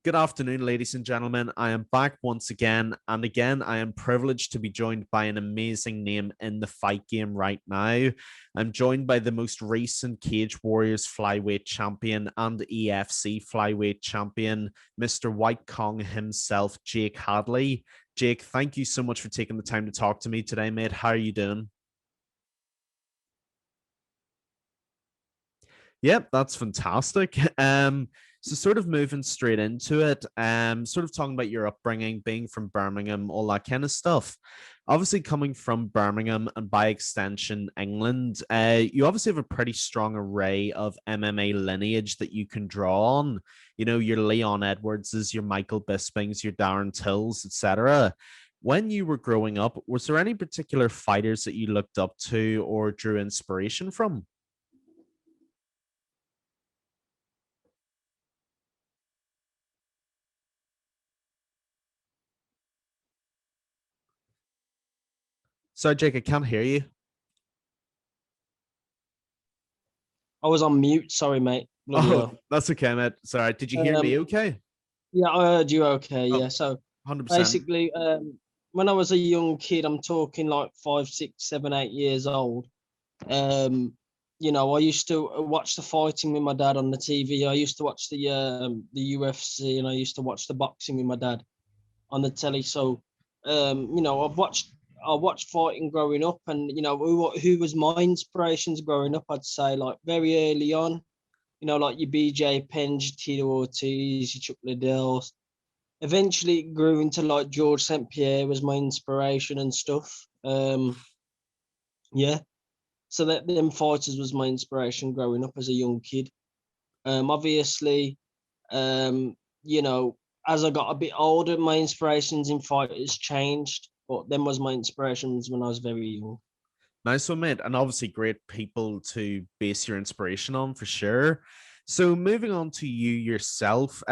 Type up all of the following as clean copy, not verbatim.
Good afternoon, ladies and gentlemen. I am back once again, and again, I am privileged to be joined by an amazing name in the fight game right now. I'm joined by the most recent Cage Warriors flyweight champion and EFC flyweight champion, Mr. White Kong himself, Jake Hadley. Jake, thank you so much for taking the time to talk to me today, mate. How are you doing? Yep, that's fantastic. So sort of moving straight into it, sort of talking about your upbringing, being from Birmingham, all that kind of stuff. Obviously, coming from Birmingham and by extension England, you obviously have a pretty strong array of MMA lineage that you can draw on. You know, your Leon Edwardses, your Michael Bispings, your Darren Tills, etc. When you were growing up, was there any particular fighters that you looked up to or drew inspiration from? Sorry, Jake, I can't hear you. I was on mute. Sorry, mate. Bloody Oh, hell. that's okay, mate. Sorry. Did you hear Um, me okay? yeah, I heard you okay. Oh, Yeah. So 100%. basically, when I was a young kid, I'm talking like 5, 6, 7, 8 years old. Um, I used to watch the fighting with my dad on the TV. I used to watch the UFC, and I used to watch the boxing with my dad on the telly. So, I watched fighting growing up, and who was my inspirations growing up? I'd say like very early on. Like your BJ Penn, your Tito Ortiz, your Chuck Liddells. Eventually, it grew into like George St. Pierre was my inspiration and stuff. Yeah. So that them fighters was my inspiration growing up as a young kid. Obviously, um, you know, as I got a bit older, my inspirations in fighters changed, but them was my inspirations when I was very young. Nice one, mate. And obviously, great people to base your inspiration on for sure. So, moving on to you yourself,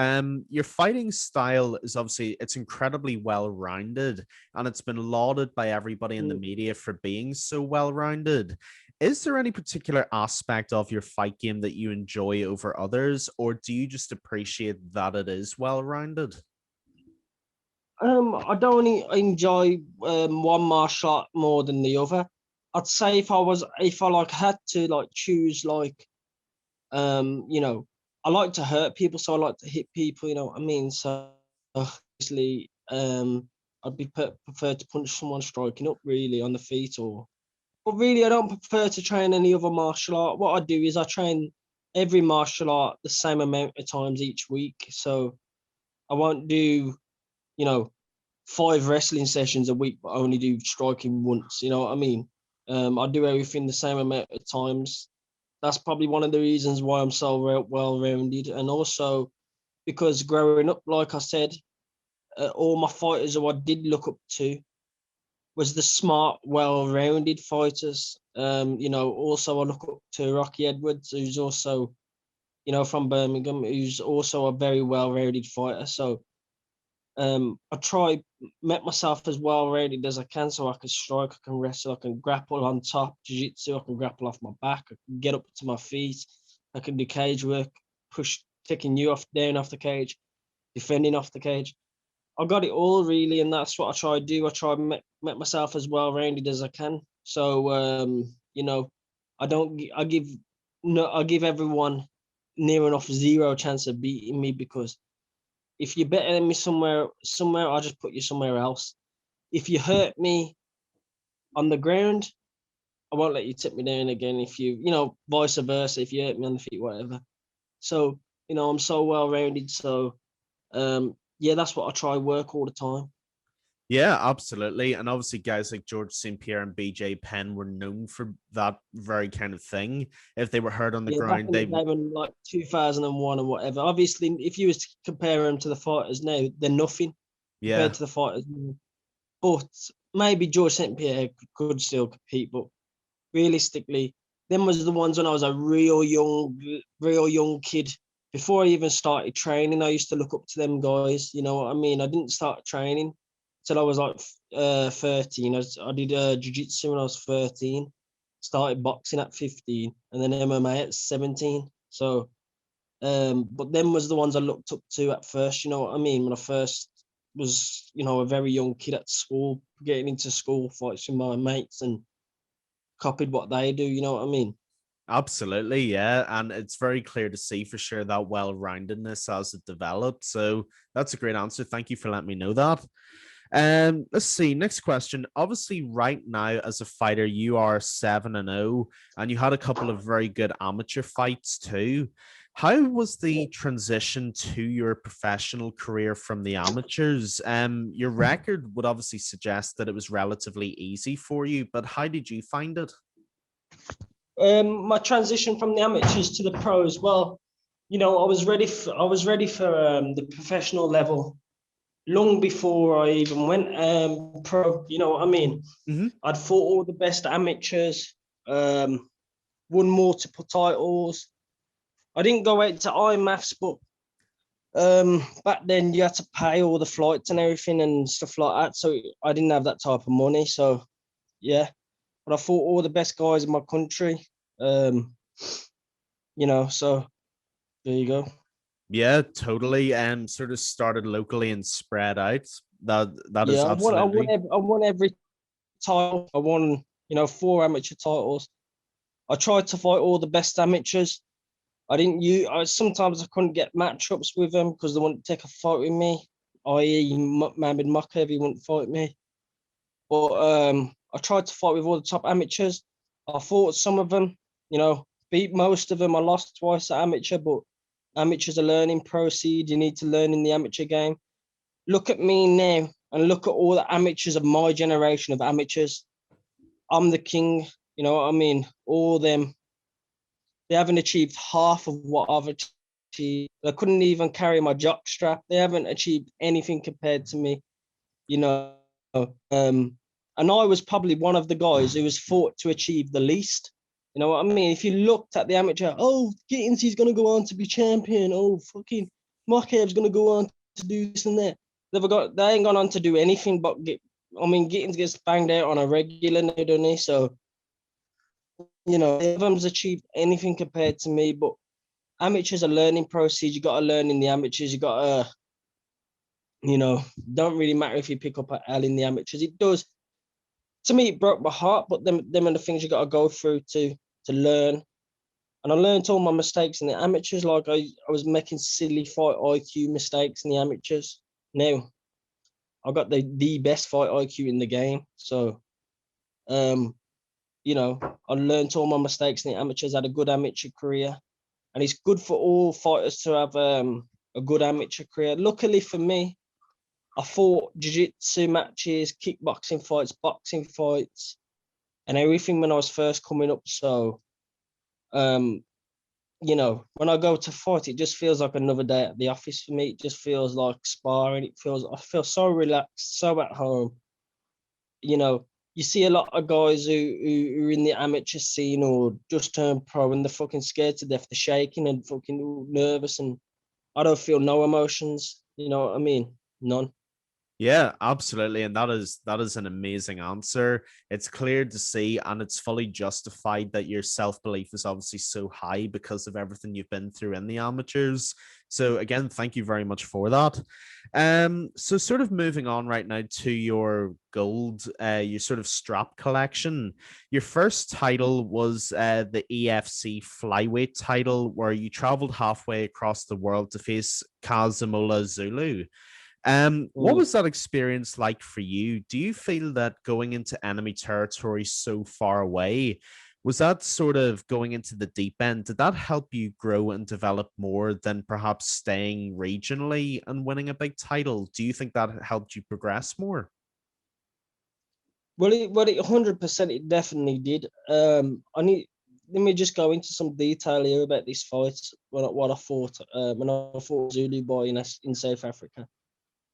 your fighting style is obviously it's incredibly well rounded, and it's been lauded by everybody in the Mm. media for being so well rounded. Is there any particular aspect of your fight game that you enjoy over others, or do you just appreciate that it is well rounded? I don't enjoy one martial art more than the other. I'd say if I like had to like choose like um, you know, I like to hurt people, so I like to hit people. You know what I mean? So obviously, I'd prefer to punch someone striking up really on the feet, but really I don't prefer to train any other martial art. What I do is I train every martial art the same amount of times each week. So I won't do you know 5 wrestling sessions a week, but only do striking once. You know what I mean? I do everything the same amount of times. That's probably one of the reasons why I'm so well rounded, and also because growing up, like I said, all my fighters who I did look up to was the smart, well-rounded fighters. Also I look up to Rocky Edwards, who's also from Birmingham, who's also a very well-rounded fighter. So I try make myself as well rounded as I can, so I can strike, I can wrestle, I can grapple on top, jiu-jitsu, I can grapple off my back, I can get up to my feet, I can do cage work, push, taking you off down off the cage, defending off the cage. I got it all really, and that's what I try to do. I try to make myself as well rounded as I can. So I don't. I give no. I give everyone near enough zero chance of beating me, because if you're better than me somewhere, I'll just put you somewhere else. If you hurt me on the ground, I won't let you tip me down again. If vice versa, if you hurt me on the feet, whatever. So, I'm so well rounded. So, yeah, that's what I try work all the time. Yeah, absolutely. And obviously, guys like George St. Pierre and BJ Penn were known for that very kind of thing. If they were hurt on the Yeah, back ground, in the they, day when like 2001 and whatever. Obviously, if you was to compare them to the fighters now, they're nothing compared yeah, to the fighters now. But maybe George St. Pierre could still compete, but realistically, them was the ones when I was a real young kid. Before I even started training, I used to look up to them guys. You know what I mean? I didn't start training till I was like 13. I did jiu-jitsu when I was 13. Started boxing at 15, and then MMA at 17. So But them was the ones I looked up to at first, you know what I mean? When I first was, you know, a very young kid at school, getting into school fights with my mates and copied what they do, you know what I mean? Absolutely, yeah. And it's very clear to see for sure that well-roundedness as it develops. So that's a great answer. Thank you for letting me know that. Let's see. Next question. Obviously, right now as a fighter, you are 7-0, and you had a couple of very good amateur fights too. How was the transition to your professional career from the amateurs? Your record would obviously suggest that it was relatively easy for you, but how did you find it? My transition from the amateurs to the pros, well, you know, I was ready for the professional level long before I even went pro. You know what I mean? Mm-hmm. I'd fought all the best amateurs, won multiple titles. I didn't go out to IMAFs, but back then you had to pay all the flights and everything and stuff like that. So I didn't have that type of money. So yeah, but I fought all the best guys in my country. Um, you know, so there you go. Yeah, totally. And sort of started locally and spread out. That Yeah, is absolutely. I won every title. I won, you know, 4 amateur titles. I tried to fight all the best amateurs. I didn't use. Sometimes I couldn't get matchups with them because they wouldn't take a fight with me. I.e., Mohamed Makaev, he wouldn't fight me. But I tried to fight with all the top amateurs. I fought some of them, you know, beat most of them. I lost twice at amateur, but amateurs are learning proceed. You need to learn in the amateur game. Look at me now and look at all the amateurs of my generation of amateurs. I'm the king, you know what I mean? All them, they haven't achieved half of what I've achieved. I couldn't even carry my jock strap. They haven't achieved anything compared to me, you know. And I was probably one of the guys who was fought to achieve the least. You know what I mean? If you looked at the amateur, oh, Gittins, he's going to go on to be champion. Oh, fucking Makev's going to go on to do this and that. They ain't gone on to do anything but get. I mean, Gittins gets banged out on a regular now, don't he? So, you know, none of them's achieved anything compared to me. But amateurs are learning process. You got to learn in the amateurs. You got to, you know, don't really matter if you pick up an L in the amateurs. It does. To me, it broke my heart. But them are the things you got to go through to learn. And I learned all my mistakes in the amateurs. Like I was making silly fight IQ mistakes in the amateurs. Now I got the best fight IQ in the game. So, you know, I learned all my mistakes in the amateurs. Had a good amateur career, and it's good for all fighters to have a good amateur career. Luckily for me, I fought jiu-jitsu matches, kickboxing fights, boxing fights, and everything when I was first coming up. So, um, you know, when I go to fight, it just feels like another day at the office for me. It just feels like sparring. I feel so relaxed, so at home. You know, you see a lot of guys who are in the amateur scene or just turned pro and they're fucking scared to death. They're shaking and fucking nervous, and I don't feel no emotions. You know what I mean? None. Yeah, absolutely. And that is an amazing answer. It's clear to see and it's fully justified that your self-belief is obviously so high because of everything you've been through in the amateurs. So again, thank you very much for that. So sort of moving on right now to your gold, your sort of strap collection. Your first title was the EFC flyweight title, where you traveled halfway across the world to face Kazamola Zulu. What Mm. was that experience like for you? Do you feel that going into enemy territory so far away, was that sort of going into the deep end? Did that help you grow and develop more than perhaps staying regionally and winning a big title? Do you think that helped you progress more? Well, it 100% it definitely did. Let me just go into some detail here about this fight. What I fought when I fought Zulu Boy in South Africa.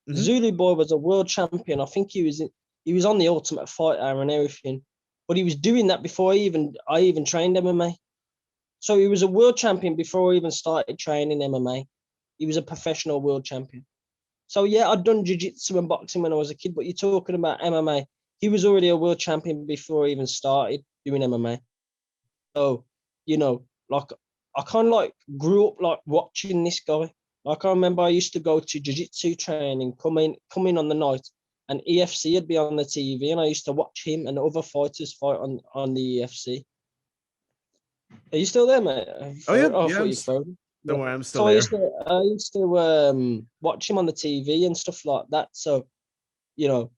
Hmm. Zulu Boy was a world champion. I think he was on the Ultimate Fighter and everything, but he was doing that before I even trained MMA. So he was a world champion before I even started training MMA. He was a professional world champion. So yeah, I'd done jiu-jitsu and boxing when I was a kid, but you're talking about MMA. He was already a world champion before I even started doing MMA. So, you know, like I kind of like grew up like watching this guy. Like I remember I used to go to jiu-jitsu training, come in on the night, and EFC would be on the TV, and I used to watch him and other fighters fight on the EFC. Are you still there, mate? Oh yeah, I yeah. thought you frozen. Don't Yeah. worry, I'm still So there. I used to watch him on the TV and stuff like that. So, you know,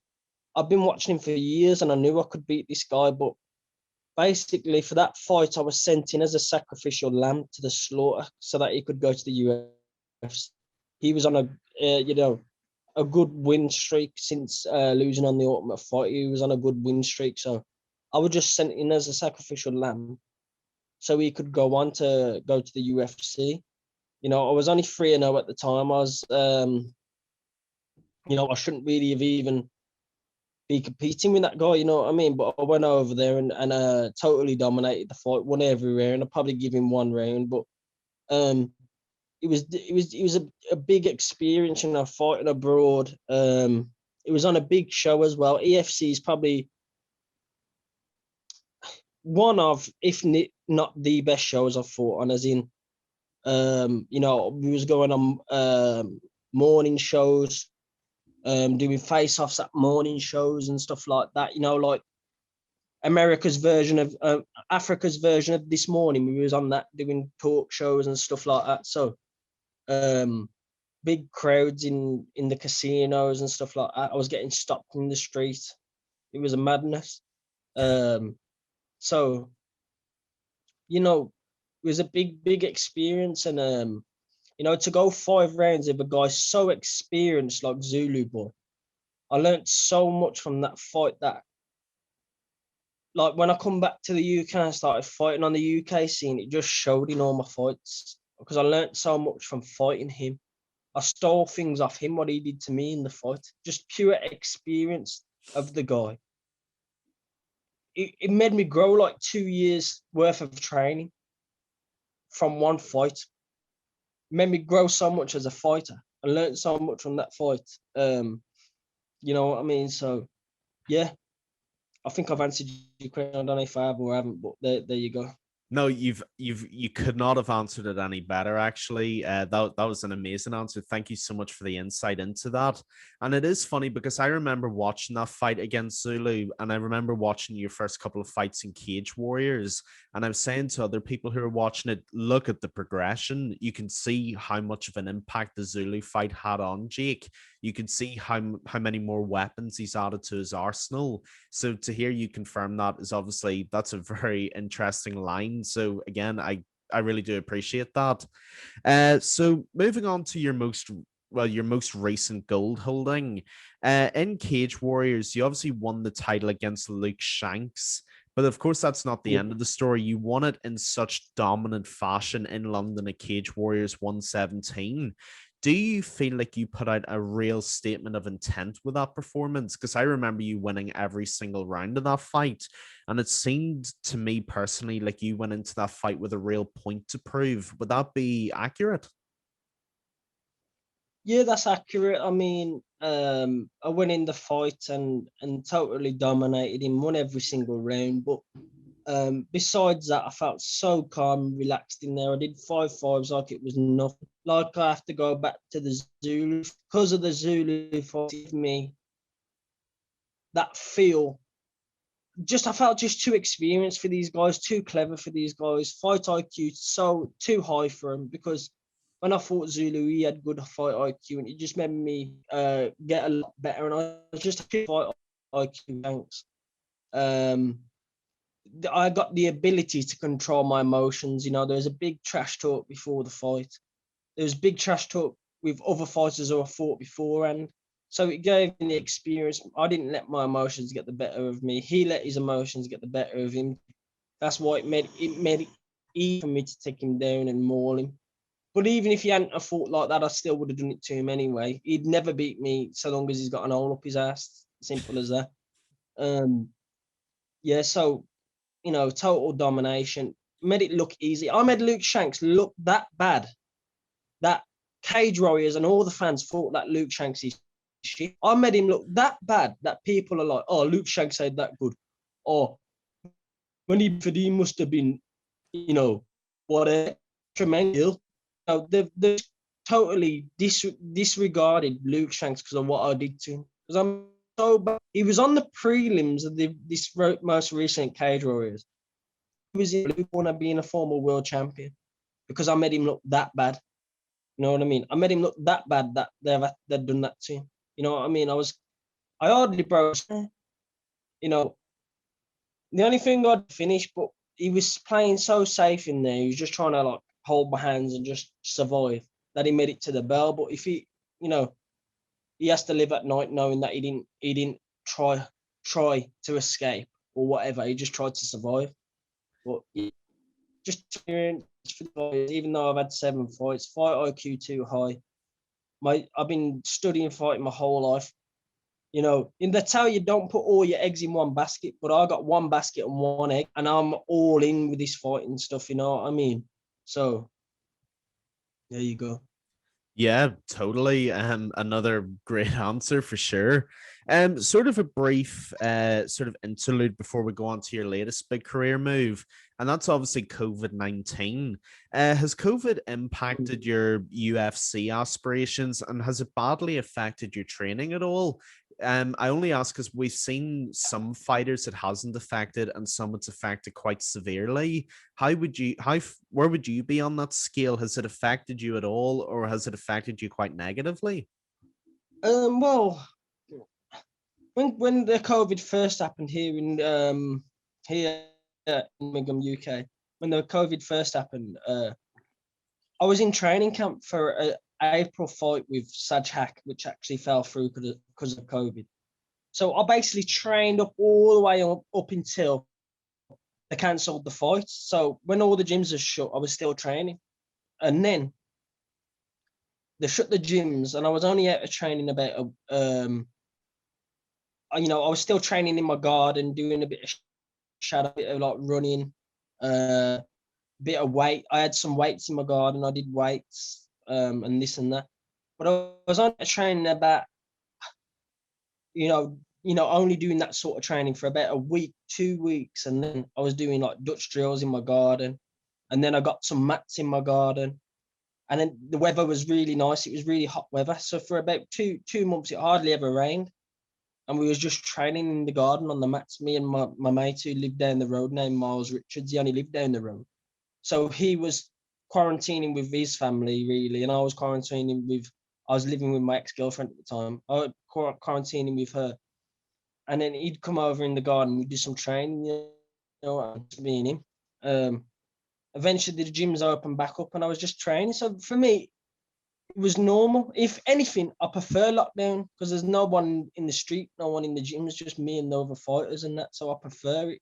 I've been watching him for years, and I knew I could beat this guy. But basically, for that fight, I was sent in as a sacrificial lamb to the slaughter so that he could go to the UFC. He was on a good win streak since losing on the Ultimate Fight. He was on a good win streak, so I was just sent in as a sacrificial lamb so he could go on to go to the UFC. You know, I was only 3-0 at the time. I was, I shouldn't really have even be competing with that guy. You know what I mean? But I went over there and totally dominated the fight, won every round. I probably give him one round, but it was a big experience, you know, fighting abroad. It was on a big show as well. EFC is probably one of, if not the best shows I've fought on, as in, we was going on morning shows, doing face-offs at morning shows and stuff like that. You know, like America's version of Africa's version of This Morning. We was on that doing talk shows and stuff like that. So, big crowds in the casinos and stuff like that. I was getting stopped in the street. It was a madness. So, you know, it was a big experience, and to go 5 rounds with a guy so experienced like Zulu Boy, I learned so much from that fight that, like, when I come back to the UK and started fighting on the UK scene, it just showed in all my fights because I learned so much from fighting him. I stole things off him, what he did to me in the fight. Just pure experience of the guy. It made me grow like 2 years worth of training from one fight. It made me grow so much as a fighter. I learned so much from that fight. You know what I mean? So, yeah, I think I've answered your question. I don't know if I have or haven't, but there you go. No, you could not have answered it any better. Actually, that was an amazing answer. Thank you so much for the insight into that. And it is funny because I remember watching that fight against Zulu, and I remember watching your first couple of fights in Cage Warriors. And I was saying to other people who are watching it, look at the progression. You can see how much of an impact the Zulu fight had on Jake. You can see how many more weapons he's added to his arsenal. So to hear you confirm that is obviously, that's a very interesting line. So again, I really do appreciate that. So moving on to your most recent gold holding, in Cage Warriors, you obviously won the title against Luke Shanks. But of course, that's not the end of the story. You won it in such dominant fashion in London at Cage Warriors 117. Do you feel like you put out a real statement of intent with that performance? Because I remember you winning every single round of that fight. And it seemed to me personally like you went into that fight with a real point to prove. Would that be accurate? Yeah, that's accurate. I mean, I went in the fight and totally dominated him, won every single round. But besides that, I felt so calm, relaxed in there. I did 5-5s like it was nothing. Like I have to go back to the Zulu because of the Zulu fight. Give me that feel. I felt just too experienced for these guys, too clever for these guys. Fight IQ so too high for him because when I fought Zulu, he had good fight IQ, and it just made me get a lot better. And I was just a fight IQ. Thanks. I got the ability to control my emotions. You know, there was a big trash talk before the fight. There was big trash talk with other fighters who I fought before, and so it gave me the experience. I didn't let my emotions get the better of me. He let his emotions get the better of him. That's why it made it easy for me to take him down and maul him. But even if he hadn't have fought like that, I still would have done it to him anyway. He'd never beat me so long as he's got an hole up his ass. Simple as that. Yeah, so, total domination. Made it look easy. I made Luke Shanks look that bad that Cage Warriors and all the fans thought that Luke Shanks is shit. I made him look that bad that people are like, oh, Luke Shanks ain't that good. Or when he must have been, whatever. tremendous. They've totally disregarded Luke Shanks because of what I did to him. Because I'm so bad. He was on the prelims of this most recent Cage Warriors. He was in Luke Warner being a former world champion because I made him look that bad. You know what I mean? I made him look that bad that they'd done that to him. You know what I mean? I hardly broke. You know, the only thing I'd finish, but he was playing so safe in there. He was just trying to like hold my hands and just survive. That he made it to the bell. But if he, he has to live at night knowing that he didn't try to escape or whatever. He just tried to survive. But just experience for the guys, even though I've had 7 fights, fight IQ too high. I've been studying fighting my whole life. In they tell you don't put all your eggs in one basket, but I got one basket and one egg, and I'm all in with this fighting stuff. You know what I mean? So there you go. Yeah, totally. Another great answer for sure. Sort of a brief sort of interlude before we go on to your latest big career move, and that's obviously COVID-19. Has COVID impacted your UFC aspirations, and has it badly affected your training at all? I only ask because we've seen some fighters it hasn't affected, and some it's affected quite severely. Where would you be on that scale? Has it affected you at all, or has it affected you quite negatively? Well, when the COVID first happened here in Birmingham, UK, when the COVID first happened, I was in training camp for an April fight with Sajhak, which actually fell through because of COVID. So I basically trained up all the way up until they cancelled the fight. So when all the gyms are shut, I was still training. And then they shut the gyms, and I was only out of training about I was still training in my garden, doing a bit of shadow, bit of like running, bit of weight. I had some weights in my garden. I did weights, and this and that. But I was on training about, only doing that sort of training for about a week, 2 weeks, and then I was doing like Dutch drills in my garden, and then I got some mats in my garden, and then the weather was really nice. It was really hot weather, so for about two months it hardly ever rained, and we was just training in the garden on the mats. Me and my mate who lived down the road named Miles Richards. He only lived down the road, so he was quarantining with his family really, and I was quarantining with. I was living with my ex-girlfriend at the time. I was quarantining with her. And then he'd come over in the garden, we'd do some training, me and him. Eventually the gyms opened back up and I was just training. So for me, it was normal. If anything, I prefer lockdown because there's no one in the street, no one in the gyms, just me and the other fighters and that. So I prefer it.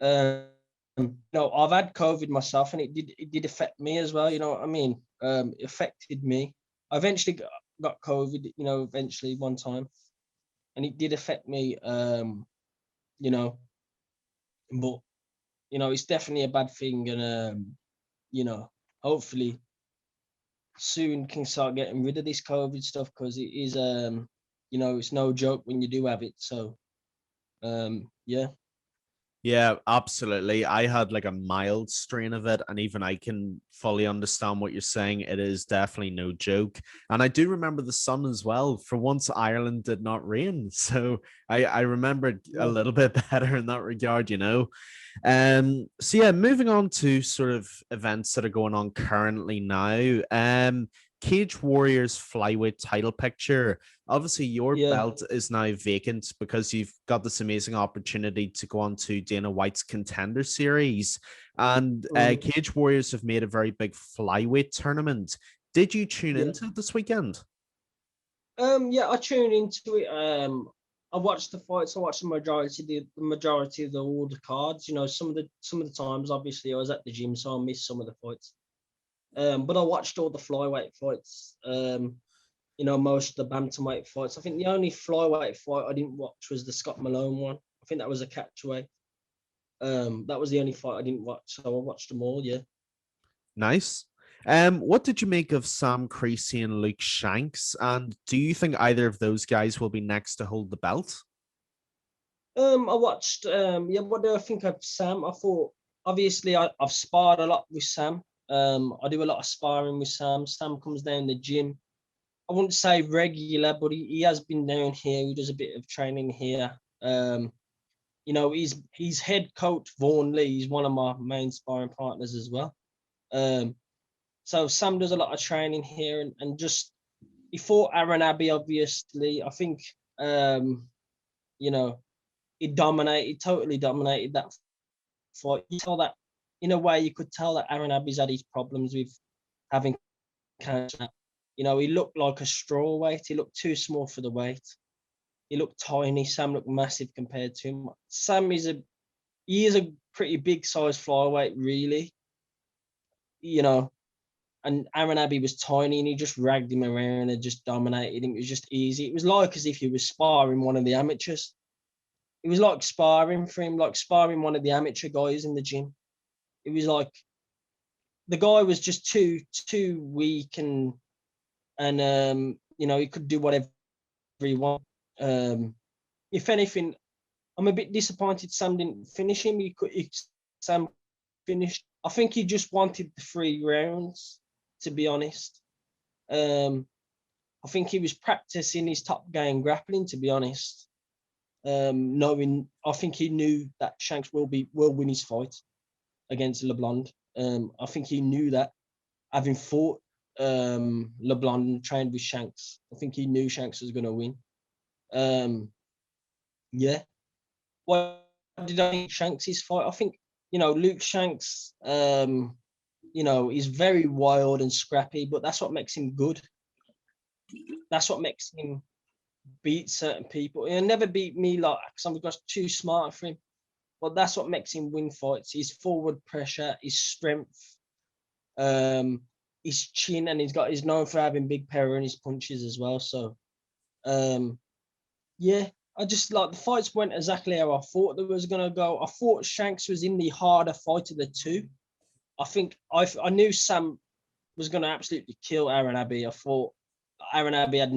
I've had COVID myself and it did affect me as well. You know what I mean? It affected me. I eventually got COVID, eventually one time. And it did affect me, but it's definitely a bad thing, and hopefully soon can start getting rid of this COVID stuff because it is, it's no joke when you do have it. So, yeah. Yeah, absolutely. I had like a mild strain of it, and even I can fully understand what you're saying. It is definitely no joke. And I do remember the sun as well. For once, Ireland did not rain. So I remembered a little bit better in that regard. So yeah, moving on to sort of events that are going on currently now. Cage Warriors flyweight title picture. Obviously, your belt is now vacant because you've got this amazing opportunity to go on to Dana White's Contender series. And Cage Warriors have made a very big flyweight tournament. Did you tune into it this weekend? Yeah, I tuned into it. I watched the fights. I watched the majority of all the cards. Some of the times, obviously, I was at the gym, so I missed some of the fights. But I watched all the flyweight fights. Most of the bantamweight fights. I think the only flyweight fight I didn't watch was the Scott Malone one. I think that was a catchweight. That was the only fight I didn't watch, so I watched them all. Yeah. Nice. What did you make of Sam Creasy and Luke Shanks? And do you think either of those guys will be next to hold the belt? I watched. What do I think of Sam? I thought obviously I've sparred a lot with Sam. I do a lot of sparring with Sam. Sam comes down the gym. I wouldn't say regular, but he has been down here. He does a bit of training here. He's head coach Vaughan Lee. He's one of my main sparring partners as well. So Sam does a lot of training here, and just he fought Aaron Abbey. Obviously, I think he totally dominated that fight. You tell that in a way, you could tell that Aaron Abbey's had his problems with having cancer. He looked like a strawweight. He looked too small for the weight. He looked tiny. Sam looked massive compared to him. Sam is a pretty big size flyweight, really. And Aaron Abbey was tiny, and he just ragged him around and just dominated him. It was just easy. It was like as if he was sparring one of the amateurs. It was like sparring for him, like sparring one of the amateur guys in the gym. It was like the guy was just too weak, and he could do whatever he wanted. If anything, I'm a bit disappointed Sam didn't finish him. Sam finished. I think he just wanted the 3 rounds, to be honest. I think he was practicing his top game grappling, to be honest. I think he knew that Shanks will win his fight against LeBlanc. I think he knew that, having fought LeBlanc and trained with Shanks. I think he knew Shanks was going to win. Yeah. What did I think Shanks' fight? I think, Luke Shanks, he's very wild and scrappy, but that's what makes him good. That's what makes him beat certain people. He'll never beat me because I'm just too smart for him. But that's what makes him win fights. His forward pressure, his strength, his chin, and he's known for having big power in his punches as well. So, yeah, I just the fights went exactly how I thought they was gonna go. I thought Shanks was in the harder fight of the two. I think I knew Sam was gonna absolutely kill Aaron Abbey. I thought Aaron Abbey had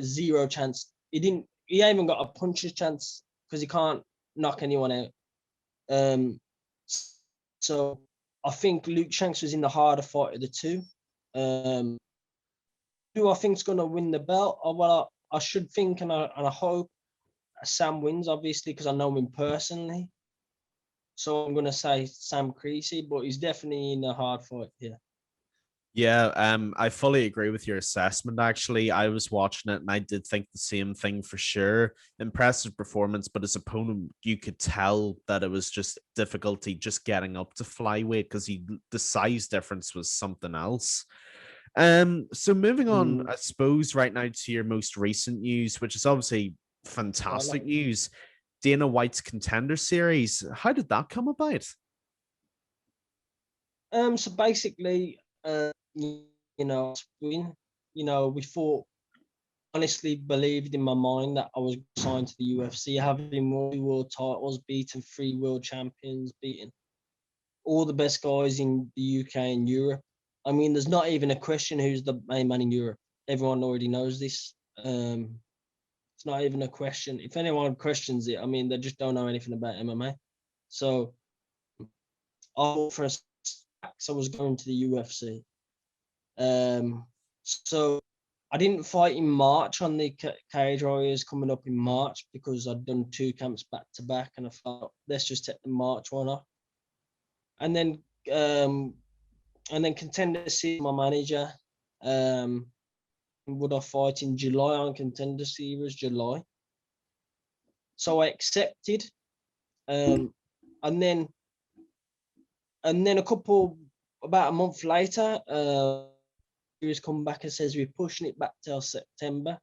zero chance. He ain't even got a puncher's chance because he can't knock anyone out. So I think Luke Shanks was in the harder fight of the two. Who I think's gonna win the belt? Well, I should think and I hope Sam wins, obviously, because I know him personally. So I'm gonna say Sam Creasy, but he's definitely in a hard fight here. Yeah, I fully agree with your assessment. Actually, I was watching it and I did think the same thing for sure. Impressive performance, but his opponent, you could tell that it was just difficulty just getting up to flyweight because the size difference was something else. So moving on, I suppose right now to your most recent news, which is obviously fantastic news. Dana White's Contender series. How did that come about? So basically, we thought, honestly believed in my mind that I was signed to the UFC, having won world titles, beaten 3 world champions, beaten all the best guys in the UK and Europe. I mean, there's not even a question who's the main man in Europe. Everyone already knows this. It's not even a question. If anyone questions it, I mean, they just don't know anything about MMA. So I was going to the UFC. So I didn't fight in March on the Cage Warriors coming up in March because I'd done 2 camps back to back, and I thought, let's just take the March one off. And then Contender Series, my manager, would I fight in July on Contender Series, July. So I accepted, and then about a month later, has come back and says we're pushing it back till September.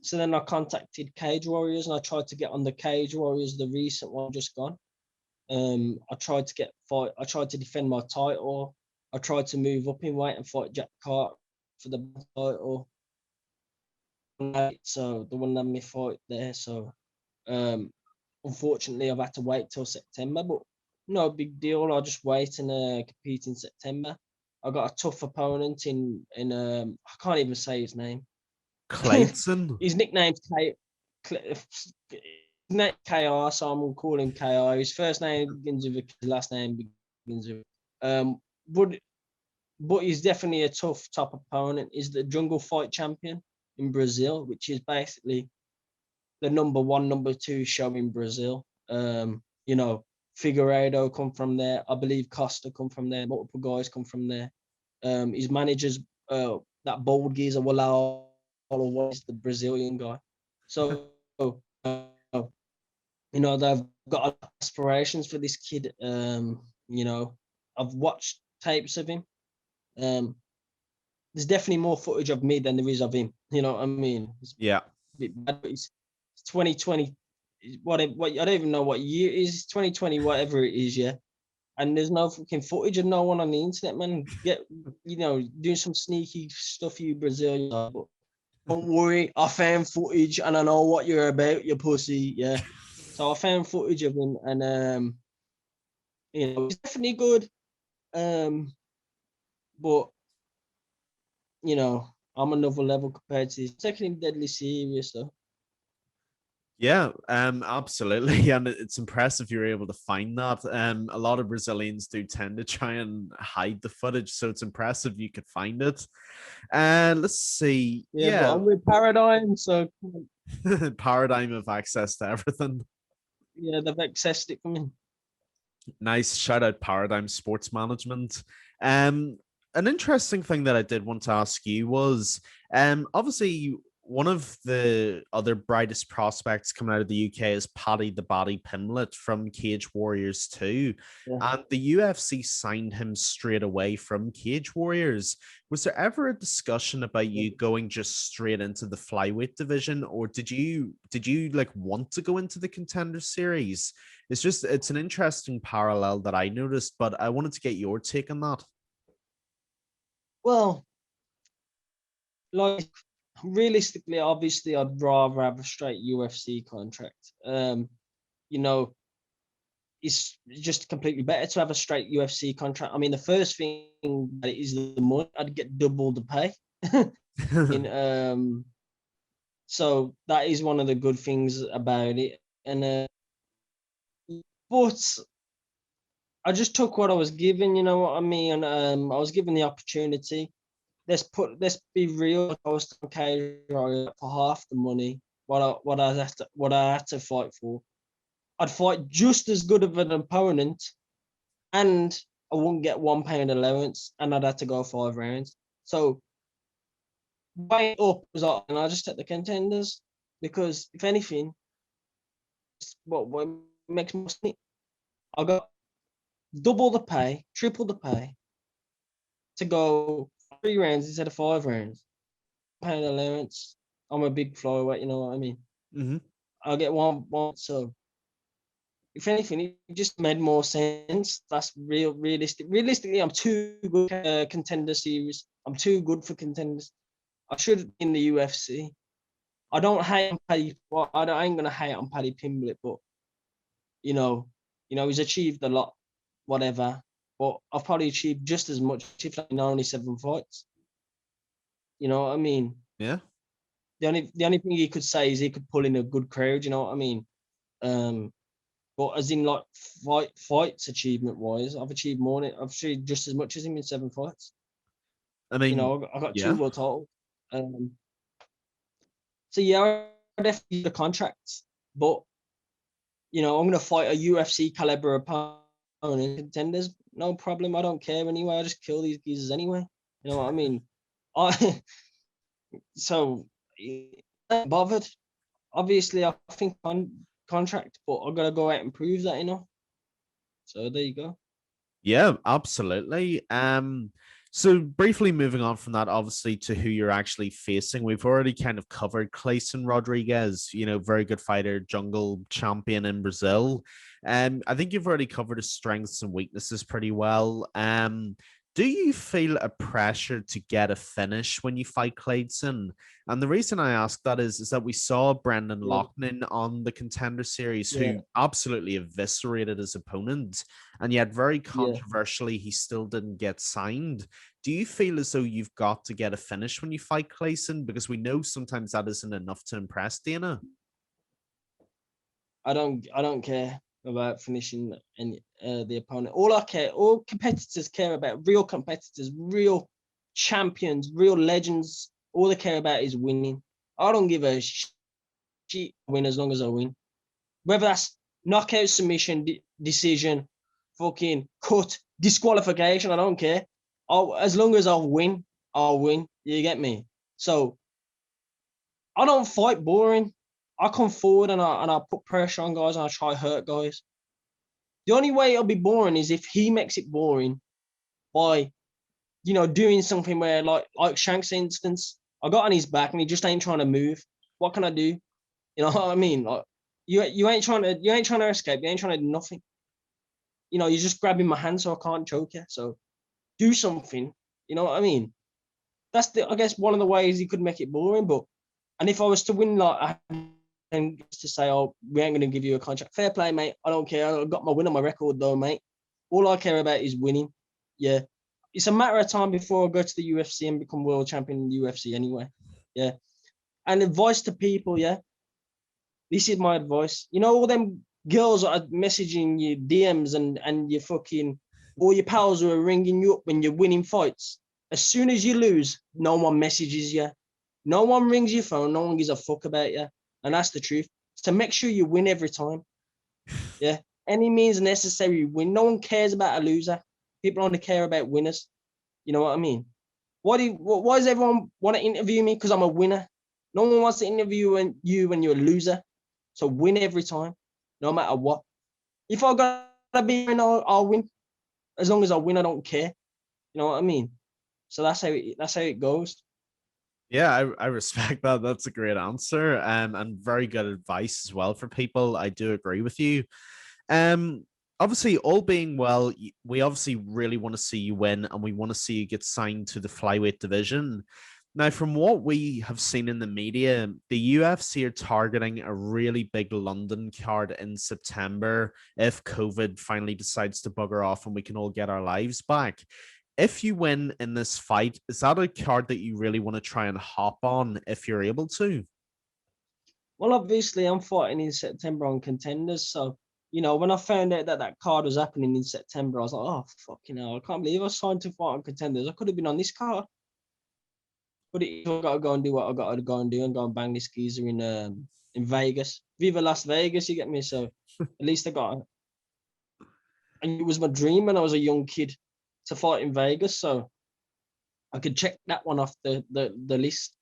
So then I contacted Cage Warriors and I tried to get on the Cage Warriors, the recent one just gone. I tried to defend my title. I tried to move up in weight and fight Jack Carter for the title. So the one that me fight there. So unfortunately I've had to wait till September, but no big deal. I'll just wait and compete in September. I got a tough opponent in I can't even say his name. Kleydson. His nickname's KR, so I'm gonna call him KR. His first name begins with his last name begins with. But but he's definitely a tough top opponent. He's the jungle fight champion in Brazil, which is basically the number one, number two show in Brazil. You know, Figueiredo come from there. I believe Costa come from there. Multiple guys come from there. His managers, that bald geezer, will allow the Brazilian guy. So, you know, they've got aspirations for this kid. You know, I've watched tapes of him. There's definitely more footage of me than there is of him. You know what I mean? It's Yeah. a bit bad, but it's 2020. What I don't even know what year it is. It's 2020, whatever it is, yeah. And there's no fucking footage of no one on the internet, man. You know, doing some sneaky stuff, you Brazilians. But don't worry, I found footage and I know what you're about, you pussy. Yeah. So I found footage of him, and you know, it's definitely good. But you know, I'm another level compared to his. Taking him deadly serious though. Yeah, absolutely, and it's impressive you're able to find that. A lot of Brazilians do tend to try and hide the footage, so it's impressive you could find it. And let's see, Yeah, but I'm with Paradigm, so paradigm of access to everything. yeah, they've accessed it for me. Nice shout out, Paradigm Sports Management. An interesting thing that I did want to ask you was, obviously one of the other brightest prospects coming out of the UK is Paddy the Body Pimlet from Cage Warriors 2. Yeah. And the UFC signed him straight away from Cage Warriors. Was there ever a discussion about you going just straight into the flyweight division, or did you like want to go into the Contender series? It's an interesting parallel that I noticed, but I wanted to get your take on that. Well, like realistically, obviously, I'd rather have a straight UFC contract. You know, it's just completely better to have a straight UFC contract. I mean, the first thing is the money. I'd get double the pay. in So that is one of the good things about it. And but I just took what I was given. You know what I mean? I was given the opportunity. Let's be real. I was okay for half the money. What I had to fight for. I'd fight just as good of an opponent, and I wouldn't get £1 allowance, and I'd have to go 5 rounds. So weighing up was like, and I just take the Contenders because if anything, what makes more sense? I got double the pay, triple the pay to go 3 rounds instead of 5 rounds. £1 allowance. I'm a big flyweight, you know what I mean? Mm-hmm. I'll get one. So if anything, it just made more sense. That's realistic. Realistically, I'm too good Contender series. I'm too good for Contenders. I should have been in the UFC. I don't hate on Paddy. Well, I ain't gonna hate on Paddy Pimblett, but you know, he's achieved a lot, whatever. But I've probably achieved just as much, if not only 7 fights. You know what I mean? Yeah. The only thing he could say is he could pull in a good crowd. You know what I mean? But as in like fights achievement wise, I've achieved more. I've achieved just as much as him in 7 fights. I You mean, know, I got 2 yeah. world titles. So yeah, I definitely the contracts, but you know, I'm gonna fight a UFC caliber opponent Contenders. No problem. I don't care anyway. I just kill these geezers anyway. You know what I mean? I so I'm bothered. Obviously, I think on contract, but I gotta go out and prove that, you know. So there you go. Yeah, absolutely. So briefly moving on from that, obviously, to who you're actually facing, we've already kind of covered Kleydson Rodrigues, very good fighter, jungle champion in Brazil. I think you've already covered his strengths and weaknesses pretty well. Do you feel a pressure to get a finish when you fight Kleydson? And the reason I ask that is that we saw Brendan Yeah. Loughnane on the Contender series Yeah. who absolutely eviscerated his opponent, and yet very Yeah. controversially, he still didn't get signed. Do you feel as though you've got to get a finish when you fight Kleydson? Because we know sometimes that isn't enough to impress Dana. I don't care. about finishing the opponent. All competitors care about, real competitors, real champions, real legends. All they care about is winning. I don't give a shit win as long as I win. Whether that's knockout, submission, decision, fucking cut, disqualification, I don't care. As long as I win, I'll win. You get me? So I don't fight boring. I come forward and I put pressure on guys and I try hurt guys. The only way it'll be boring is if he makes it boring by, doing something where like Shank's instance, I got on his back and he just ain't trying to move. What can I do? You know what I mean? Like you ain't trying to escape. You ain't trying to do nothing. You're just grabbing my hand so I can't choke you. So do something. You know what I mean? That's I guess one of the ways he could make it boring. And if I was to win, like, and to say, oh, we ain't going to give you a contract. Fair play, mate. I don't care. I've got my win on my record, though, mate. All I care about is winning. Yeah. It's a matter of time before I go to the UFC and become world champion in the UFC anyway. Yeah. And advice to people, yeah. This is my advice. All them girls that are messaging you DMs and you fucking, all your pals who are ringing you up when you're winning fights. As soon as you lose, no one messages you. No one rings your phone. No one gives a fuck about you. And that's the truth. So make sure you win every time. Yeah. Any means necessary win. No one cares about a loser. People only care about winners. You know what I mean? Why does everyone want to interview me? Because I'm a winner. No one wants to interview you when you're a loser. So win every time, no matter what. If I gotta be in, I'll win. As long as I win, I don't care. You know what I mean? So that's how it goes. Yeah, I respect that. That's a great answer, and very good advice as well for people. I do agree with you. Obviously, all being well, we obviously really want to see you win, and we want to see you get signed to the flyweight division. Now, from what we have seen in the media, the UFC are targeting a really big London card in September if COVID finally decides to bugger off and we can all get our lives back. If you win in this fight, is that a card that you really want to try and hop on if you're able to? Well, obviously, I'm fighting in September on Contenders. So, when I found out that card was happening in September, I was like, oh, fucking hell, I can't believe I signed to fight on Contenders. I could have been on this card. But I've got to go and do what I've got to go and do and go and bang this geezer in Vegas. Viva Las Vegas, you get me? So at least I got it. And it was my dream when I was a young kid to fight in Vegas. So I could check that one off the list.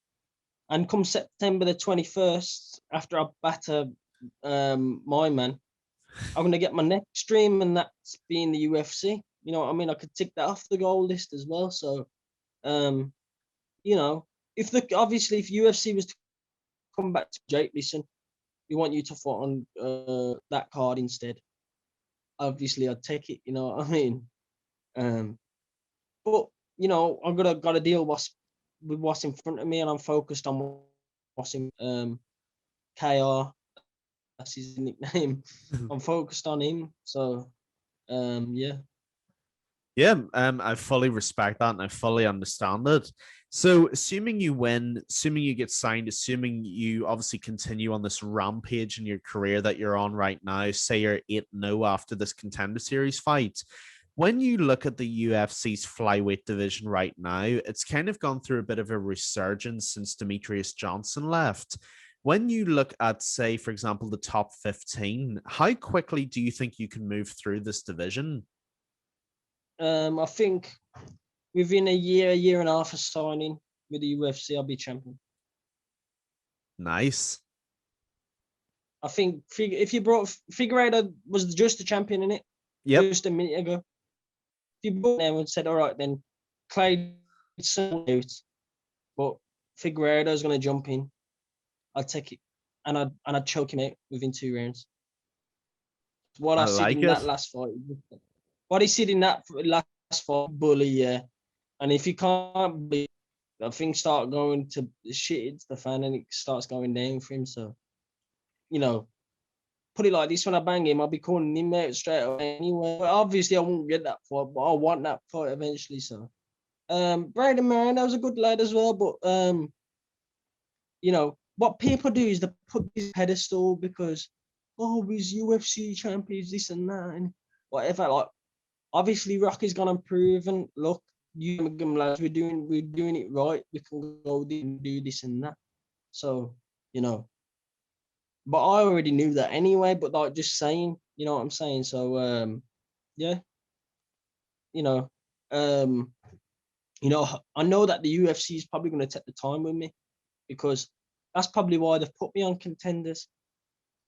And come September the 21st, after I batter my man, I'm going to get my next dream, and that's being the UFC. You know what I mean? I could tick that off the goal list as well. So, if UFC was to come back to Jake, listen, we want you to fight on that card instead. Obviously, I'd take it. You know what I mean? But I've got to deal with what's in front of me, and I'm focused on what's in KR. That's his nickname. I'm focused on him. So, yeah. Yeah, I fully respect that and I fully understand it. So, assuming you win, assuming you get signed, assuming you obviously continue on this rampage in your career that you're on right now, say you're 8-0 after this Contender Series fight, when you look at the UFC's flyweight division right now, it's kind of gone through a bit of a resurgence since Demetrius Johnson left. When you look at, say, for example, the top 15, how quickly do you think you can move through this division? I think within a year and a half of signing with the UFC, I'll be champion. Nice. I think if you brought Figueiredo was just a champion in it, just a minute ago. If you brought them and said, all right, then Kleydson out, but Figueiredo's going to jump in, I'd take it, and I'd choke him out within 2 rounds. What I said in that last fight. What he said in that last fight, bully, yeah. And if you can't beat, things start going to shit, it's the fan, and it starts going down for him. So, put it like this: when I bang him, I'll be calling him out straight away anyway. But obviously, I won't get that fight, but I want that fight eventually. So, Brandon Moreno was a good lad as well, but what people do is they put this pedestal because oh, he's UFC champions, this and that, and whatever. Like, obviously, Rocky's gonna improve, and look, you lads, we're doing it right. We can go and do this and that. So, you know, but I already knew that anyway. But like, just saying, you know what I'm saying. So, yeah, you know, um, I know that the UFC is probably gonna take the time with me because that's probably why they've put me on Contenders,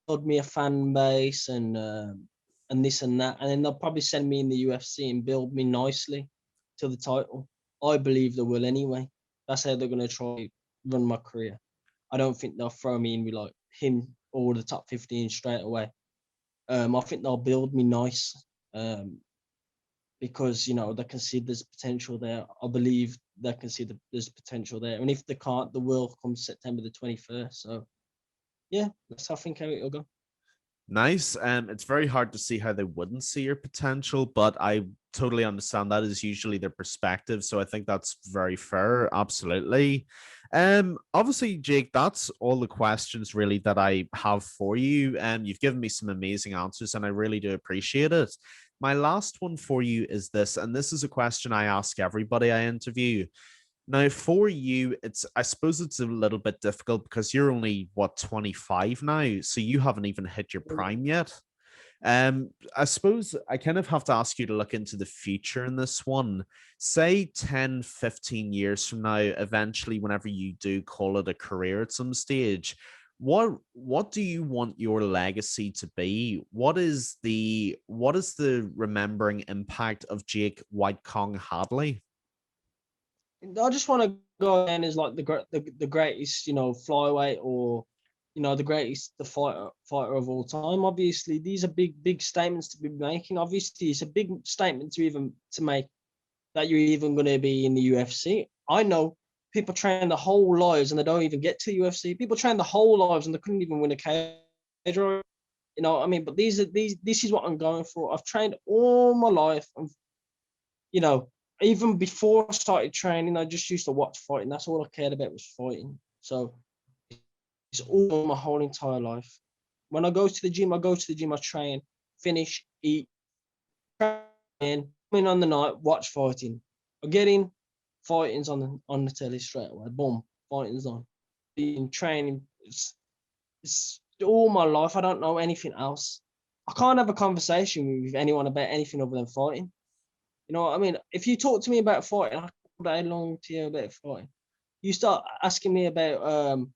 build me a fan base and this and that, and then they'll probably send me in the UFC and build me nicely to the title. I believe they will anyway. That's how they're gonna try run my career. I don't think they'll throw me in with like him or the top 15 straight away. I think they'll build me nice. Because they can see there's potential there. I believe they can see there's potential there, and if they can't, they will come September the 21st. So yeah, that's how I think how it'll go. Nice. It's very hard to see how they wouldn't see your potential, but I totally understand that is usually their perspective. So I think that's very fair. Absolutely. Obviously, Jake, that's all the questions really that I have for you. You've given me some amazing answers, and I really do appreciate it. My last one for you is this, and this is a question I ask everybody I interview. Now, for you, I suppose it's a little bit difficult because you're only what 25 now, so you haven't even hit your prime yet. I suppose I kind of have to ask you to look into the future in this one. Say 10, 15 years from now, eventually, whenever you do call it a career at some stage, what do you want your legacy to be? What is the remembering impact of Jake White Kong Hadley? I just want to go in as like the greatest, flyweight, or the greatest fighter of all time. Obviously, these are big statements to be making. Obviously, it's a big statement to make that you're even going to be in the UFC. I know people train their whole lives and they don't even get to the UFC. People train their whole lives and they couldn't even win a cage. You know what I mean? But this is what I'm going for. I've trained all my life, and you know, even before I started training, I just used to watch fighting. That's all I cared about was fighting. So it's all my whole entire life. When I go to the gym, I train, finish, eat, train, come in on the night, watch fighting. I get in, fighting's on the telly straight away. Boom, fighting's on. Being training, it's all my life. I don't know anything else. I can't have a conversation with anyone about anything other than fighting. You know what I mean? If you talk to me about fighting, I can day long to you about fighting. You start asking me about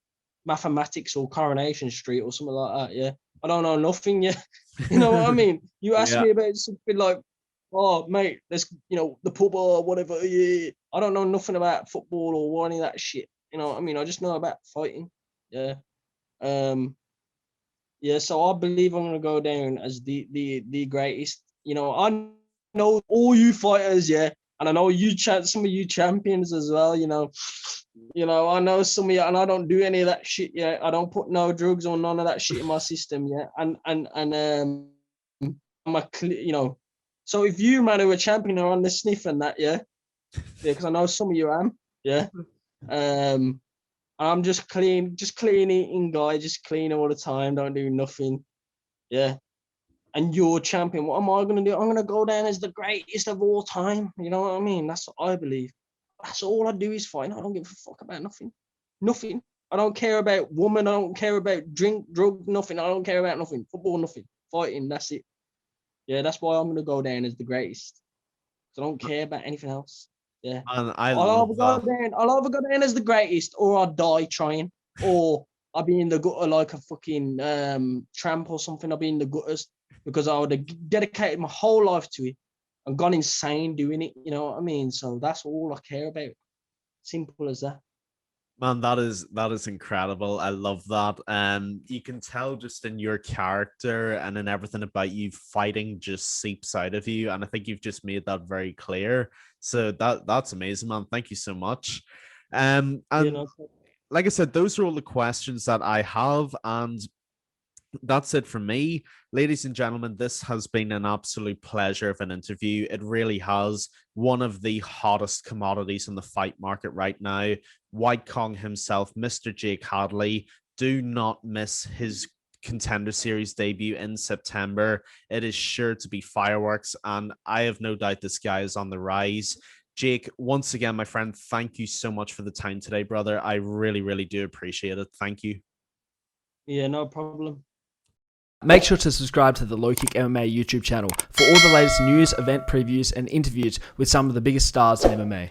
mathematics or Coronation Street or something like that, yeah. I don't know nothing yet. You know what I mean? You ask Yeah. me about something like, oh mate, there's the pub or whatever, yeah. I don't know nothing about football or any of that shit. You know what I mean? I just know about fighting. Yeah. Yeah, so I believe I'm gonna go down as the greatest. I know all you fighters, yeah, and I know some of you champions as well. I know some of you, and I don't do any of that shit. Yeah, I don't put no drugs or none of that shit in my system. Yeah, and I'm So if you man who are champion are on the sniff and that, yeah, because I know some of you am, yeah. I'm just clean eating guy, just clean all the time, don't do nothing. Yeah. And you're champion. What am I gonna do? I'm gonna go down as the greatest of all time. You know what I mean? That's what I believe. That's all I do is fight. I don't give a fuck about nothing. Nothing. I don't care about woman. I don't care about drug, nothing. I don't care about nothing. Football, nothing. Fighting, that's it. Yeah, that's why I'm gonna go down as the greatest. I don't care about anything else. Yeah. And I love that. I'll either go down as the greatest, or I'll die trying, or I'll be in the gutter like a fucking tramp or something. I'll be in the gutters because I would have dedicated my whole life to it and gone insane doing it. You know what I mean? So that's all I care about. Simple as that. Man, that is incredible. I love that. You can tell just in your character and in everything about you, fighting just seeps out of you, and I think you've just made that very clear. So that's amazing, man. Thank you so much. You And know. like I said, those are all the questions that I have, and that's it from me. Ladies and gentlemen, this has been an absolute pleasure of an interview. It really has. One of the hottest commodities in the fight market right now. White Kong himself, Mr. Jake Hadley. Do not miss his Contender Series debut in September. It is sure to be fireworks, and I have no doubt this guy is on the rise. Jake, once again, my friend, thank you so much for the time today, brother. I really, really do appreciate it. Thank you. Yeah, no problem. Make sure to subscribe to the LowKick MMA YouTube channel for all the latest news, event previews, and interviews with some of the biggest stars in MMA.